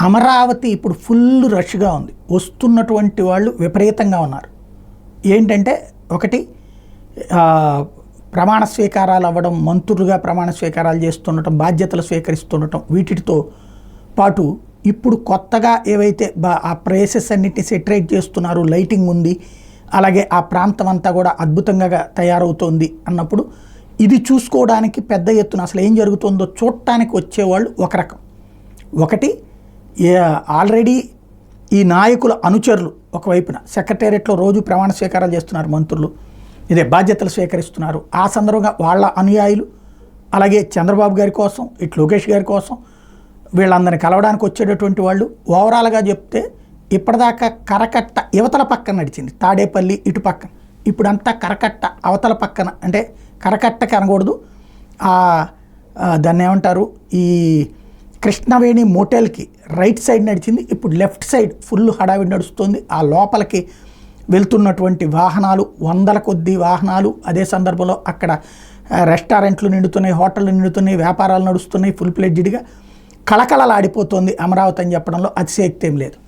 అమరావతి ఇప్పుడు ఫుల్ రష్గా ఉంది. వస్తున్నటువంటి వాళ్ళు విపరీతంగా ఉన్నారు. ఏంటంటే ఒకటి ప్రమాణ స్వీకారాలు అవ్వడం, మంత్రులుగా ప్రమాణ స్వీకారాలు చేస్తుండటం, బాధ్యతలు స్వీకరిస్తుండటం, వీటితో పాటు ఇప్పుడు కొత్తగా ఏవైతే ఆ ప్లేసెస్ అన్నిటిని సెటరేట్ చేస్తున్నారు, లైటింగ్ ఉంది, అలాగే ఆ ప్రాంతం అంతా కూడా అద్భుతంగా తయారవుతోంది అన్నప్పుడు ఇది చూసుకోవడానికి పెద్ద ఎత్తున అసలు ఏం జరుగుతుందో చూడటానికి వచ్చేవాళ్ళు ఒక రకం. ఒకటి ఆల్రెడీ ఈ నాయకుల అనుచరులు ఒకవైపున సెక్రటేరియట్లో రోజు ప్రమాణ స్వీకారాలు చేస్తున్నారు మంత్రులు, ఇదే బాధ్యతలు స్వీకరిస్తున్నారు. ఆ సందర్భంగా వాళ్ళ అనుయాయులు, అలాగే చంద్రబాబు గారి కోసం, ఇటు లోకేష్ గారి కోసం వీళ్ళందరినీ కలవడానికి వచ్చేటటువంటి వాళ్ళు. ఓవరాల్గా చెప్తే ఇప్పటిదాకా కరకట్ట యువతల పక్కన నడిచింది, తాడేపల్లి ఇటు పక్కన. ఇప్పుడంతా కరకట్ట అవతల పక్కన, అంటే కరకట్టకి అనకూడదు, దాన్ని ఏమంటారు, ఈ కృష్ణవేణి మోటెల్కి రైట్ సైడ్ నడిచింది. ఇప్పుడు లెఫ్ట్ సైడ్ ఫుల్ హడావిడి నడుస్తుంది. ఆ లోపలికి వెళ్తున్నటువంటి వాహనాలు, వందల కొద్ది వాహనాలు. అదే సందర్భంలో అక్కడ రెస్టారెంట్లు నిండుతున్నాయి, హోటళ్ళు నిండుతున్నాయి, వ్యాపారాలు నడుస్తున్నాయి. ఫుల్ ప్లెడ్జ్డ్గా కళకళలాడిపోతుంది అమరావతి అని చెప్పడంలో అతిశయోక్తి ఏం లేదు.